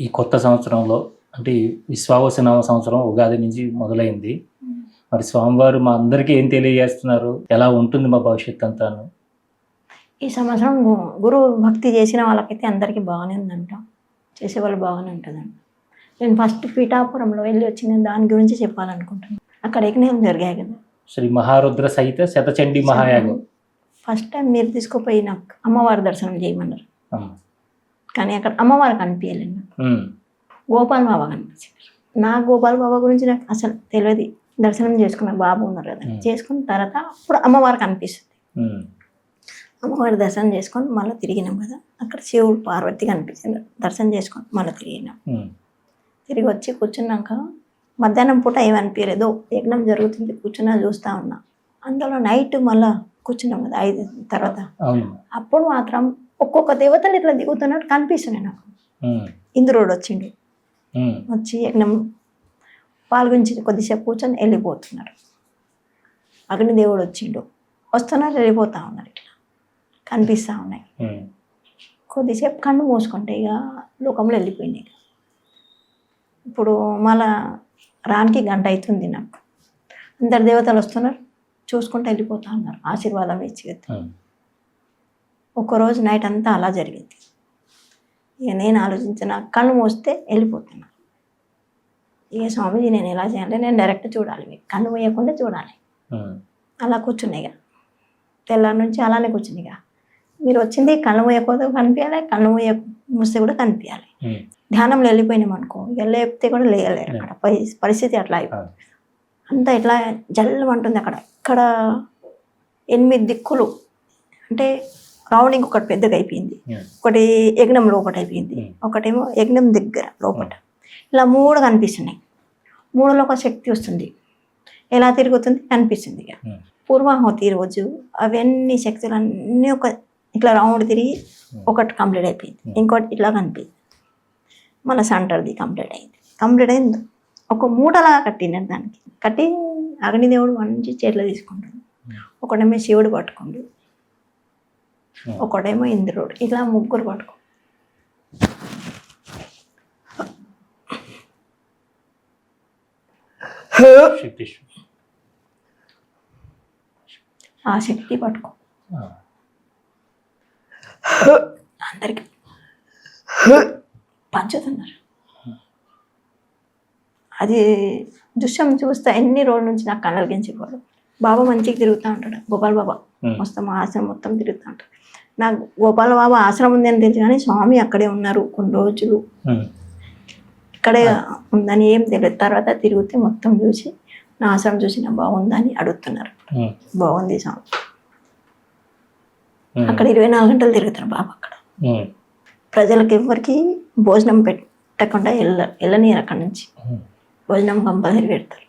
ఈ కొత్త సంవత్సరంలో అంటే విశ్వావసు సంవత్సరం ఉగాది నుంచి మొదలైంది. మరి స్వామివారు మా అందరికీ ఏం తెలియజేస్తున్నారు, ఎలా ఉంటుంది మా భవిష్యత్తు అంతాను? ఈ సంవత్సరం గురువు భక్తి చేసిన వాళ్ళకైతే అందరికీ బాగానే ఉందంట, చేసేవాళ్ళు బాగానే ఉంటుందంట. నేను ఫస్ట్ పీఠాపురంలో వెళ్ళి వచ్చిన దాని గురించి చెప్పాలనుకుంటున్నాను. అక్కడ యజ్ఞం జరిగాయి కదా, శ్రీ మహారుద్ర సహిత శతచండీ మహాయాగం. ఫస్ట్ టైం మీరు తీసుకుపోయి నాకు అమ్మవారి దర్శనం చేయమన్నారు, కానీ అక్కడ అమ్మవారు కనిపించలేదు. నాకు గోపాల్ బాబా కనిపించారు. నా గోపాల్ బాబా గురించి నాకు అసలు తెలియదు. దర్శనం చేసుకున్న బాబు ఉన్నారు కదా, చేసుకున్న తర్వాత అప్పుడు అమ్మవారు కనిపిస్తుంది. అమ్మవారి దర్శనం చేసుకొని మళ్ళీ తిరిగినాం కదా, అక్కడ శివుడు పార్వతి కనిపించింది. దర్శనం చేసుకొని మళ్ళీ తిరిగినాం. తిరిగి వచ్చి కూర్చున్నాక మధ్యాహ్నం పూట ఏమనిపించలేదు, యజ్ఞం జరుగుతుంది కూర్చున్నా చూస్తూ ఉన్నా. అందులో నైట్ మళ్ళీ కూర్చున్నాం కదా 5 తర్వాత, అప్పుడు మాత్రం ఒక్కొక్క దేవతలు ఇట్లా దిగుతున్నట్టు కనిపిస్తున్నాయి నాకు. ఇంద్రుడు వచ్చిండు, వచ్చి యజ్ఞం పాల్గొంచి కొద్దిసేపు కూర్చొని వెళ్ళిపోతున్నారు. అగ్నిదేవుడు వచ్చిండు, వస్తున్నారు వెళ్ళిపోతూ ఉన్నారు, ఇట్లా కనిపిస్తూ ఉన్నాయి. కొద్దిసేపు కన్ను మూసుకుంటే ఇక లోకంలో వెళ్ళిపోయినాయి. ఇప్పుడు మళ్ళా రానికి గంట అవుతుంది. నాకు అందరు దేవతలు వస్తున్నారు, చూసుకుంటూ వెళ్ళిపోతా ఉన్నారు, ఆశీర్వాదం ఇచ్చి. ఒక్కరోజు నైట్ అంతా అలా జరిగింది. ఇక నేను ఆలోచించిన కళ్ళు మూస్తే వెళ్ళిపోతున్నా. ఇక స్వామీజీ నేను ఎలా చేయాలి, నేను డైరెక్ట్ చూడాలి, మీకు కన్ను మూయకుండా చూడాలి. అలా కూర్చున్నాయి. ఇక తెల్లారి నుంచి అలానే కూర్చుని, ఇక మీరు వచ్చింది కళ్ళు మూయకపోతే కనిపించాలి, కళ్ళు మూస్తే కూడా కనిపించాలి. ధ్యానంలో వెళ్ళిపోయినాం అనుకో, ఇక లేపితే కూడా లేయలేరు. అక్కడ పరిస్థితి అట్లా అయిపోతుంది. అంతా ఇట్లా జల్లుమంటుంది. ఇక్కడ 8 దిక్కులు అంటే రౌండింగ్ ఒకటి పెద్దగా అయిపోయింది, ఒకటి యజ్ఞంలో ఒకటి అయిపోయింది, ఒకటేమో యజ్ఞం దగ్గర లోపల, ఇలా 3 కనిపిస్తున్నాయి. 3లో ఒక శక్తి వస్తుంది, ఎలా తిరుగుతుంది కనిపిస్తుంది. ఇక పూర్వాహుతి రోజు అవన్నీ శక్తులు అన్నీ ఒక ఇట్లా రౌండ్ తిరిగి ఒకటి కంప్లీట్ అయిపోయింది, ఇంకోటి ఇట్లా కనిపించింది. మన సెంటర్ది కంప్లీట్ అయింది. ఒక మూటలాగా కట్టినారు. దానికి కట్టి అగ్నిదేవుడు మంచి చేతిలో తీసుకుంటాడు, ఒకటేమో శివుడు పట్టుకోండు, ఒకటేమో ఇంద్రుడు, ఇట్లా 3 పట్టుకో. ఆ శక్తి పట్టుకో, అందరికి పంచుతున్నారు. అది దృశ్యం చూస్తే ఎన్ని రోజుల నుంచి నాకు కనలిగించేవాడు. బాబా మంచిగా తిరుగుతూ ఉంటాడు, గోపాల్ బాబా మొత్తం ఆశ్రమం మొత్తం తిరుగుతూ ఉంటాడు. నాకు గోపాల్ బాబా ఆశ్రమం ఉంది అని తెలుసు, కానీ స్వామి అక్కడే ఉన్నారు కొన్ని రోజులు, ఇక్కడే ఉందని ఏం తెలియదు. తర్వాత తిరిగితే మొత్తం చూసి నా ఆశ్రమం చూసి నా బాగుందని అడుగుతున్నారు. బాగుంది స్వామి. అక్కడ 24 గంటలు తిరుగుతారు బాబా. అక్కడ ప్రజలకు ఎవరికి భోజనం పెట్టకుండా వెళ్ళనీరు. అక్కడ నుంచి భోజనం కంపల్సరీ పెడతారు.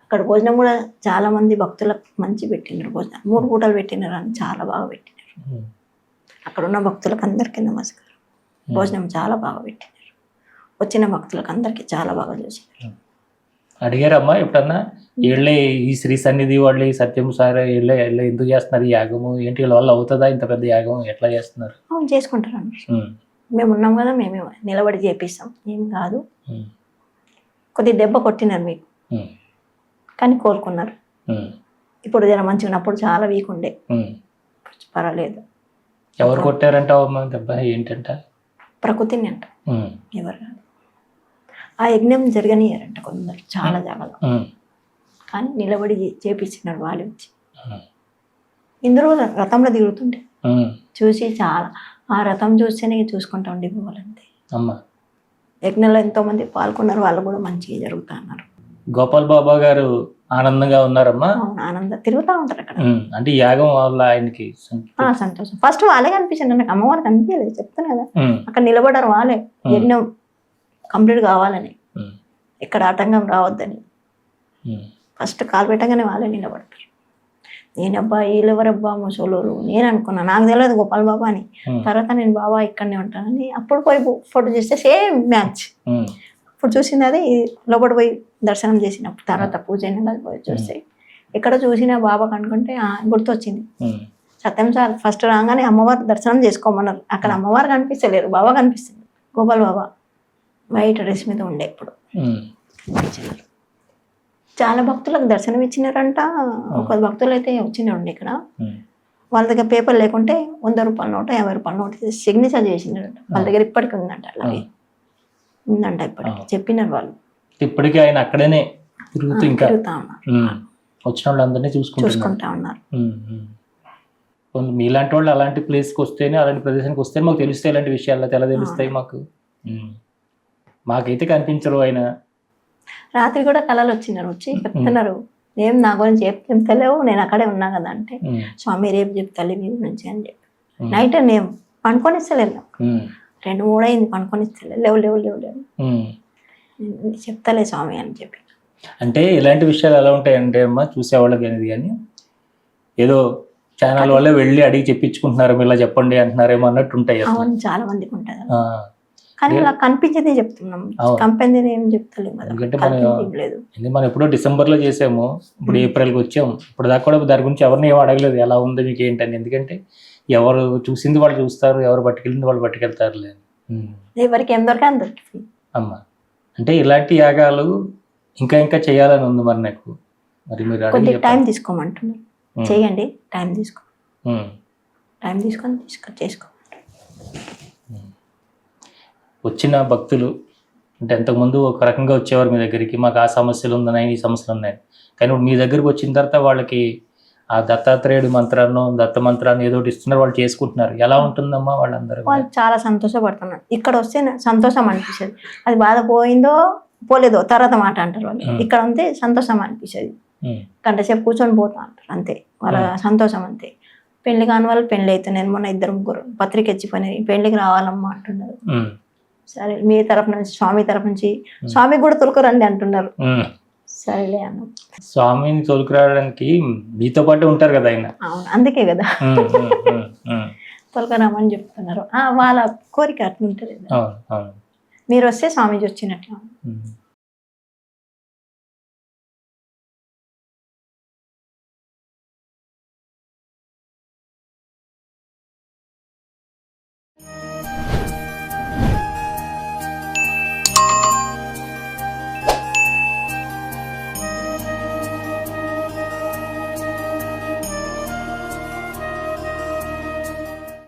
అక్కడ భోజనం కూడా చాలా మంది భక్తులకు మంచి పెట్టినారు. భోజనం 3 పూటలు పెట్టినారు అని చాలా బాగా పెట్టినారు. అక్కడ ఉన్న భక్తులకు అందరికీ నమస్కారం. భోజనం చాలా బాగా పెట్టినారు. వచ్చిన భక్తులకు అందరికీ చాలా బాగా చూసినారు. అడిగారమ్మా ఎప్పుడన్నా వీళ్ళే ఈ శ్రీ సన్నిధి వాళ్ళు ఈ సత్యం సార్ వీళ్ళే ఎందుకు చేస్తున్నారు ఈ యాగము, ఏంటి వీళ్ళ వల్ల అవుతుందా ఇంత పెద్ద యాగం, ఎట్లా చేస్తున్నారు? అవును, చేసుకుంటారు అన్నారు. మేము ఉన్నాం కదా, మేమే నిలబడి చేపిస్తాం, ఏం కాదు. కొద్ది దెబ్బ కొట్టినారు మీకు, కానీ కోలుకున్నారు. ఇప్పుడు జర మంచిగా ఉన్నప్పుడు చాలా వీక్ ఉండే, పర్వాలేదు. ఎవరు కొట్టారంట దెబ్బ, ఏంటంట? ప్రకృతిని అంట, ఎవరు కాదు. ఆ యజ్ఞం జరగనియారంట కొందరు చాలా జాగాలో, కానీ నిలబడి చేపించినారు వాళ్ళు వచ్చి. ఇందులో రథంలో దిగుతుంటే చూసి చాలా, ఆ రథం చూస్తేనే చూసుకుంటా ఉండిపోవాలంతే. యజ్ఞంలో ఎంతో మంది పాల్గొన్నారు, వాళ్ళు కూడా మంచిగా జరుగుతా అన్నారు. గోపాల్ బాబా గారు ఆనందంగా ఉన్నారమ్మా? ఆనందం తిరుగుతూ ఉంటారు అక్కడ. అంటే యాగం వల్ల ఆయనకి సంతోషం. ఫస్ట్ వాళ్ళే కనిపించండి, నాకు అమ్మవారు కనిపించలేదు, చెప్తాను కదా. అక్కడ నిలబడారు వాళ్ళే, యజ్ఞం కంప్లీట్ కావాలని, ఇక్కడ ఆటంకం రావద్దని. ఫస్ట్ కాలు పెట్టగానే వాళ్ళే నిలబడతారు. నేనబ్బా వీళ్ళెవరబ్బా ముసలోరు నేను అనుకున్నా, నాకు తెలియదు గోపాల్ బాబా అని. తర్వాత నేను బాబా ఇక్కడనే ఉంటానని అప్పుడు పోయి ఫోటో చేస్తే సేమ్ మ్యాచ్. ఇప్పుడు చూసింది అది లోపల పోయి దర్శనం చేసినప్పుడు, తర్వాత పూజ అయినా పోయి చూస్తే ఎక్కడ చూసినా బాబా కనుకుంటే గుర్తొచ్చింది. సత్యం సార్ ఫస్ట్ రాగానే అమ్మవారి దర్శనం చేసుకోమన్నారు. అక్కడ అమ్మవారు కనిపిస్తలేరు, బాబా కనిపిస్తుంది, గోపాల్ బాబా. వైట్ డ్రెస్ మీద ఉండే ఇప్పుడు ఉమ్, ఇచ్చినారు. చాలా భక్తులకు దర్శనం ఇచ్చినారంట. ఒక భక్తులు అయితే వచ్చినారు ఇక్కడ, ఉమ్, వాళ్ళ దగ్గర పేపర్ లేకుంటే 100 రూపాయల నోట 50 రూపాయల నోట్ సిగ్నేచర్ చేసినారంట. వాళ్ళ దగ్గర ఇప్పటికీ ఉందంట, అలాగే ఉందంట ఇప్పటికి చెప్పినారు వాళ్ళు. ఇప్పటికీ ఆయన అక్కడనే తిరుగుతూ ఇంకా తిరుగుతా ఉన్నారు, వచ్చిన వాళ్ళందరినీ చూసుకుంటున్నారు. చూసుకుంటా ఉన్నారు. మీలాంటి వాళ్ళు అలాంటి ప్లేస్కి వస్తేనే, అలాంటి ప్రదేశానికి వస్తేనే మాకు తెలుస్తాయి ఇలాంటి విషయాలు, ఎలా తెలుస్తాయి మాకు. మాకైతే కనిపించరు ఆయన. రాత్రి కూడా కళలు వచ్చినారు, వచ్చి చెప్తున్నారు, ఏం నా గురించి చెప్తలేవు, నేను అక్కడే ఉన్నా కదా అంటే, స్వామి రేపు చెప్తాలే మీ గురించి అని చెప్పి. నైట్ నేను పనుకొనిస్తలేను, 2-3 అయింది పనుకొనిస్తలే, లేవు చెప్తలే స్వామి అని చెప్పి. అంటే ఇలాంటి విషయాలు ఎలా ఉంటాయంటే అమ్మా, చూసేవాళ్ళకి అనేది కానీ ఏదో ఛానల్ వల్ల వెళ్ళి అడిగి చెప్పించుకుంటున్నారు, మీరు ఇలా చెప్పండి అంటున్నారేమో అన్నట్టు ఉంటాయి. అవును, చాలా మందికి ఉంటుంది, కానీ ఇలా కనిపించేది చెప్తున్నాం, కంపెనీ ఏం చెప్తలేము కదా. ఎందుకంటే మనం ఎప్పుడో డిసెంబర్లో చేసాము, ఇప్పుడు ఏప్రిల్కి వచ్చాము, ఇప్పుడు దాకా కూడా దాని గురించి ఎవరిని ఏం అడగలేదు, ఎలా ఉంది మీకు ఏంటని. ఎందుకంటే ఎవరు చూసింది వాళ్ళు చూస్తారు, ఎవరు పట్టుకెళ్ళింది వాళ్ళు పట్టుకెళ్తారు లేదు. ఎవరికి ఏం దొరికే అందరికి అమ్మ, అంటే ఇలాంటి యాగాలు ఇంకా ఇంకా చేయాలని ఉంది మరి నాకు. మరి మీరు కొద్ది టైం తీసుకోమంటున్నారు, చేయండి, టైం తీసుకొని చేసుకో. వచ్చిన భక్తులు అంటే ఇంతకుముందు ఒక రకంగా వచ్చేవారు మీ దగ్గరికి, మాకు ఆ సమస్యలు ఉన్నాయి, ఈ సమస్యలు ఉన్నాయి, కానీ మీ దగ్గరికి వచ్చిన తర్వాత వాళ్ళకి ఆ దత్తాత్రేయుడి మంత్రాన్ని, దత్త మంత్రాన్ని ఏదో ఒకటి ఇస్తున్నారు, వాళ్ళు చేసుకుంటున్నారు. ఎలా ఉంటుందమ్మా వాళ్ళందరూ? వాళ్ళు చాలా సంతోషపడుతున్నారు. ఇక్కడ వస్తే సంతోషం అనిపిస్తుంది, అది బాధ పోయిందో పోలేదో తర్వాత మాట అంటారు వాళ్ళు. ఇక్కడ ఉంటే సంతోషం అనిపిస్తుంది, గంట సేపు కూర్చొని పోతా అంటారు, అంతే వాళ్ళ సంతోషం అంతే. పెళ్లి కాని వాళ్ళు పెళ్లి అవుతున్నాయి, మొన్న 2-3 పత్రిక ఇచ్చిపోయినాయి, పెళ్లికి రావాలమ్మా అంటున్నారు. సరే మీ తరఫు నుంచి, స్వామి తరఫు నుంచి, స్వామికి కూడా తొలకరండి అంటున్నారు. సరేలే అన్న, స్వామిని తొలకరావడానికి మీతో పాటు ఉంటారు కదా ఆయన. అవును, అందుకే కదా తొలకరామని చెప్తున్నారు. వాళ్ళ కోరిక అట్లుంటది, మీరు వస్తే స్వామీజీ వచ్చినట్లు.